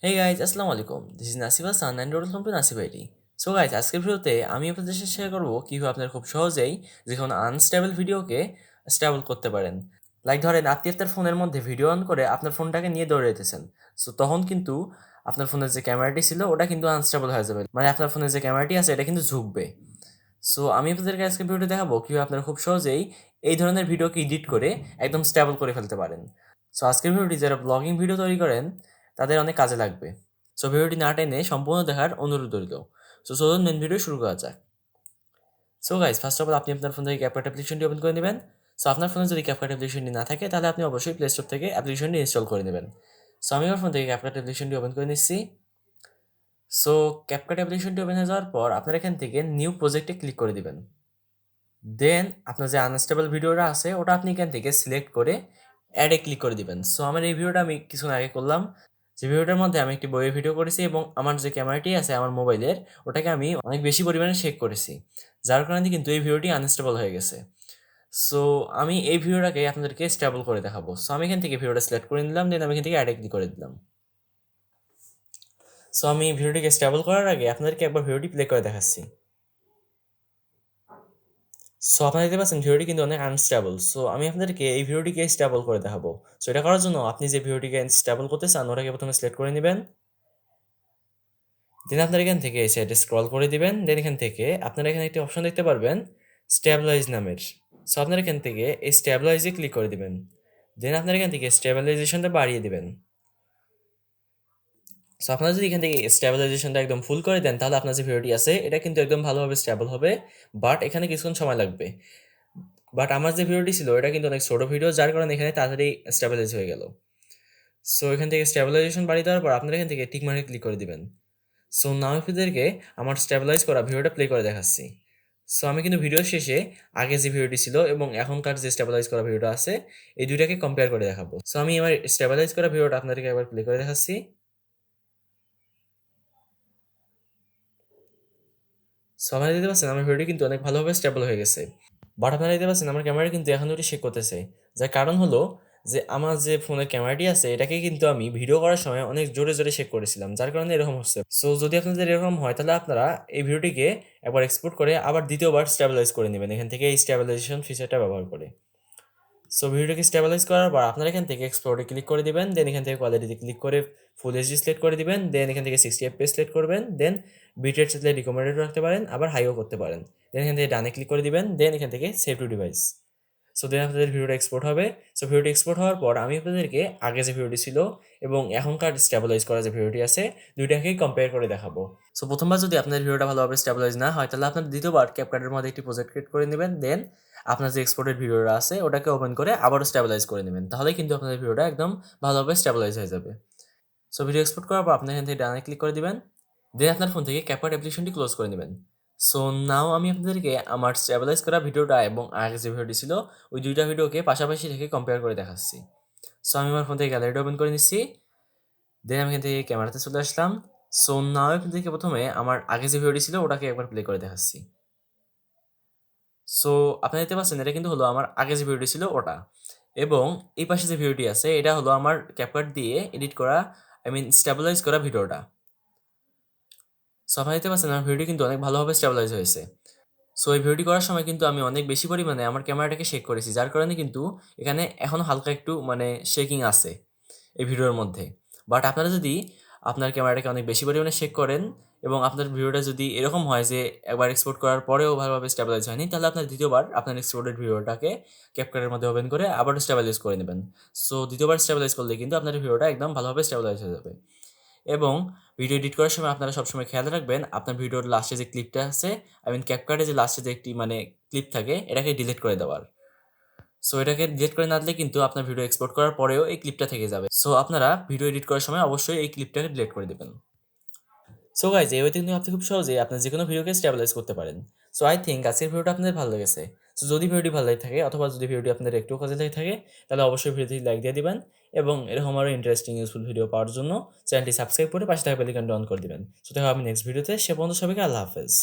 Hey guys, আসসালামু আলাইকুম। This is Nasib Hassan and welcome to Nasib ID. So guys, আজকের ভিডিওতে আমি আপনাদের সাথে শেয়ার করব কিভাবে আপনারা খুব সহজেই যে কোনো আনস্টেবল ভিডিওকে স্টেবল করতে পারেন। লাইক ধরেন আপনি আপনার ফোনের মধ্যে ভিডিও অন করে আপনার ফোনটাকে নিয়ে দৌড়ে যেতেছেন। সো তখন কিন্তু আপনার ফোনের যে ক্যামেরাটি ছিল ওটা কিন্তু আনস্টেবল হয়ে যাবে। মানে আপনার ফোনের যে ক্যামেরাটি আছে এটা কিন্তু ঝুঁকবে। সো আমি আপনাদেরকে আজকে ভিডিওতে দেখাবো কিভাবে আপনারা খুব সহজেই এই ধরনের ভিডিওকে এডিট করে একদম স্টেবল করে ফেলতে পারেন। সো আজকের ভিডিওটি যারা ব্লগিং ভিডিও তৈরি করেন তাদের অনেক কাজে লাগবে। সো ভিডিওটি না টেনে সম্পূর্ণ দেখার অনুরোধ রইল। সো চলুন মেন ভিডিও শুরু করা যাক। So guys first of all আপনি আপনার ফোন থেকে ক্যাপকাট অ্যাপ্লিকেশনটি ওপেন করে নেবেন। সো আপনার ফোনে যদি ক্যাপকাট অ্যাপ্লিকেশনটি না থাকে তাহলে আপনি অবশ্যই প্লে স্টোর থেকে অ্যাপ্লিকেশনটি ইনস্টল করে নেবেন। সো আমি আমার ফোন থেকে ক্যাপকাট অ্যাপ্লিকেশনটি ওপেন করে নিচ্ছি। সো ক্যাপকাট অ্যাপ্লিকেশনটি ওপেন হয়ে যাওয়ার পর আপনার এখান থেকে নিউ প্রজেক্টে ক্লিক করে দিবেন। দেন আপনার যে আনস্টেবল ভিডিওটা আছে ওটা আপনি এখান থেকে সিলেক্ট করে অ্যাডে ক্লিক করে দিবেন। সো আমার এই ভিডিওটা আমি কিছুক্ষণ আগে করলাম। যে ভিডিওটার মধ্যে আমি একটি বইয়ের ভিডিও করেছি এবং আমার যে ক্যামেরাটি আছে আমার মোবাইলের ওটাকে আমি অনেক বেশি পরিমাণে শেক করেছি, যার কারণে কিন্তু এই ভিডিওটি আনস্টেবল হয়ে গেছে। সো আমি এই ভিডিওটাকে আপনাদেরকে স্টেবল করে দেখাবো। সো আমি এখান থেকে ভিডিওটা সিলেক্ট করে নিলাম, দেন আমি এখান থেকে অ্যাডে ক্লিক করে দিলাম। সো আমি ভিডিওটিকে স্টেবল করার আগে আপনাদেরকে একবার ভিডিওটি প্লে করে দেখাচ্ছি। সো আপনারা দেখতে পাচ্ছেন ভিডিওটি কিন্তু অনেক আনস্টেবল। সো আমি আপনাদেরকে এই ভিডিওটিকে স্টেবল করে দেখাবো। সো এটা করার জন্য আপনি যে ভিডিওটিকে স্টেবল করতে চান ওটাকে প্রথমে সিলেক্ট করে নেবেন। দেন আপনারা এখান থেকে এই সাইডে স্ক্রল করে দিবেন। দেন এখান থেকে আপনারা এখানে একটি অপশন দেখতে পারবেন স্টেবিলাইজ নামের। সো আপনারা এখান থেকে এই স্টেবিলাইজে ক্লিক করে দিবেন। দেন আপনারা এখান থেকে স্টেবিলাইজেশনটা বাড়িয়ে দিবেন। সো আপনারা যদি এখান থেকে স্টেবিলাইজেশনটা একদম ফুল করে দেন তাহলে আপনার যে ভিডিওটি আছে এটা কিন্তু একদম ভালোভাবে স্টেবল হবে, বাট এখানে কিছুক্ষণ সময় লাগবে। বাট আমার যে ভিডিওটি ছিল এটা কিন্তু অনেক ছোট ভিডিও, যার কারণে এখানে তাড়াতাড়ি স্টেবিলাইজ হয়ে গেল। সো এখান থেকে স্টেবিলাইজেশন বাড়িয়ে দেওয়ার পর আপনারা এখান থেকে টিক মার্কে ক্লিক করে দিবেন। সো নাও আপনাদেরকে আমার স্টেবিলাইজ করা ভিডিওটা প্লে করে দেখাচ্ছি। সো আমি কিন্তু ভিডিও শেষে আগে যে ভিডিওটি ছিল এবং এখনকার যে স্টেবিলাইজ করা ভিডিওটা আছে এই দুইটাকে কম্পেয়ার করে দেখাবো। সো আমি আমার স্টেবিলাইজ করা ভিডিওটা আপনাদেরকে একবার প্লে করে দেখাচ্ছি। সো আপনারা দেখতে পাচ্ছেন আমার ভিডিওটি কিন্তু অনেক ভালোভাবে স্টেবল হয়ে গেছে। বাট আপনারা দেখতে পাচ্ছেন আমার ক্যামেরা কিন্তু এখন ওটি শেক করতেছে, যার কারণ হলো যে আমার যে ফোনের ক্যামেরাটি আছে এটাকে কিন্তু আমি ভিডিও করার সময় অনেক জোরে জোরে শেক করেছিলাম, যার কারণে এরকম হচ্ছে। সো যদি আপনাদের এরকম হয় তাহলে আপনারা এই ভিডিওটিকে একবার এক্সপোর্ট করে আবার দ্বিতীয়বার স্টেবিলাইজ করে নেবেন এখান থেকে এই স্টেবিলাইজেশন ফিচারটা ব্যবহার করে। সো ভিডিওটাকে স্টেবিলাইজ করার পর আপনারা এখান থেকে এক্সপোর্টে ক্লিক করে দিবেন। দেন এখান থেকে কোয়ালিটিতে ক্লিক করে ফুল এইচডি সিলেক্ট করে দিবেন। দেন এখান থেকে 60 এফপিএস সিলেক্ট করবেন। দেন বিটরেট সাথে রিকমেন্ডেড রাখতে পারেন, আবার হাইও করতে পারেন। দেন এখান থেকে ডানে ক্লিক করে দিবেন। দেন এখান থেকে save to device. So then আপনাদের ভিডিওটা এক্সপোর্ট হবে। সো ভিডিওটি এক্সপোর্ট হওয়ার পর আমি আপনাদেরকে আগে যে ভিডিওটি ছিল এবং এখনকার স্টেবিলাইজ করা যে ভিডিওটি আছে দুইটাকেই কম্পেয়ার করে দেখাবো। সো প্রথমবার যদি আপনার ভিডিওটা ভালোভাবে স্টেবিলাইজ না হয় তাহলে আপনার দ্বিতীয়বার ক্যাপকাটের মধ্যে একটি প্রজেক্ট ক্রিয়েট করে নেবেন। দেন আপনার যে এক্সপোর্টেড ভিডিওটা আছে ওটাকে ওপেন করে আবারও স্টেবিলাইজ করে নেবেন, তাহলে কিন্তু আপনাদের ভিডিওটা একদম ভালোভাবে স্টেবিলাইজ হয়ে যাবে। সো ভিডিও এক্সপোর্ট করার পর আপনি এখান থেকে ডানে ক্লিক করে দিবেন। দেন আপনার ফোন থেকে ক্যাপকাট অ্যাপ্লিকেশনটি ক্লোজ করে নেবেন। সো নাও আমি আপনাদেরকে আমার স্টেবিলাইজ করা ভিডিওটা এবং আগে যে ভিডিওটি ছিল ওই দুইটা ভিডিওকে পাশাপাশি রেখে কম্পেয়ার করে দেখাচ্ছি। সো আমি আমার ফোন থেকে গ্যালারিটা ওপেন করে নিচ্ছি। দেন আমি এখান থেকে ক্যামেরাতে চলে আসলাম। সো নাও আপনাদেরকে প্রথমে আমার আগে যে ভিডিওটি ছিল ওটাকে একবার প্লে করে দেখাচ্ছি। সো আপনারা দেখতে পাচ্ছেন এটা কিন্তু হলো আমার আগে যে ভিডিওটি ছিল ওটা, এবং এই পাশে যে ভিডিওটি আছে এটা হলো আমার ক্যাপকাট দিয়ে এডিট করা, স্টেবিলাইজ করা ভিডিওটা। সো আপনারা দেখতে পাচ্ছেন আমার ভিডিওটি কিন্তু অনেক ভালোভাবে স্টেবিলাইজ হয়েছে। সো এই ভিডিওটি করার সময় কিন্তু আমি অনেক বেশি পরিমাণে আমার ক্যামেরাটাকে শেক করেছি, যার কারণে কিন্তু এখানে এখনও হালকা একটু শেকিং আছে এই ভিডিওর মধ্যে। বাট আপনারা যদি আপনার ক্যামেরাটাকে অনেক বেশি পরিমাণে শেক করেন এবং আপনার ভিডিওটা যদি এরকম হয় যে একবার এক্সপোর্ট করার পরেও ভালোভাবে স্টেবিলাইজ হয়নি, তাহলে আপনার দ্বিতীয়বার আপনার এক্সপোর্টেড ভিডিওটাকে ক্যাপকাটের মধ্যে ওপেন করে আবারও স্টেবিলাইজ করে নেবেন। সো দ্বিতীয়বার স্টেবিলাইজ করলে কিন্তু আপনার ভিডিওটা একদম ভালোভাবে স্টেবিলাইজ হয়ে যাবে। এবং ভিডিও এডিট করার সময় আপনারা সবসময় খেয়াল রাখবেন আপনার ভিডিওর লাস্টে যে ক্লিপটা আছে, ক্যাপকাটে যে লাস্টে যে একটি ক্লিপ থাকে এটাকে ডিলিট করে দেওয়ার। সো এটাকে ডিলিট করে না দিলে কিন্তু আপনার ভিডিও এক্সপোর্ট করার পরেও এই ক্লিপটা থেকে যাবে। সো আপনারা ভিডিও এডিট করার সময় অবশ্যই এই ক্লিপটাকে ডিলিট করে দেবেন। সো গাইজ এই ওয়েতে কিন্তু আপনি খুব সহজেই আপনার যে কোনো ভিডিওকে স্টেবিলাইজ করতে পারেন। সো আই থিঙ্ক আজকের ভিডিওটা আপনাদের ভালো লেগেছে। সো যদি ভিডিওটি ভালো লাগে থাকে অথবা যদি ভিডিওটি আপনাদের একটু কাজে লেগে থাকে তাহলে অবশ্যই ভিডিওটি লাইক দিয়ে দিবেন এবং এরকম আরও ইন্টারেস্টিং ইউজফুল ভিডিও পাওয়ার জন্য চ্যানেলটি সাবস্ক্রাইব করে পাশে থাকা বেল আইকনটি অন করে দিবেন। সো দেখা হবে নেক্সট ভিডিওতে। সে পর্যন্ত সবাইকে আল্লাহ হাফেজ।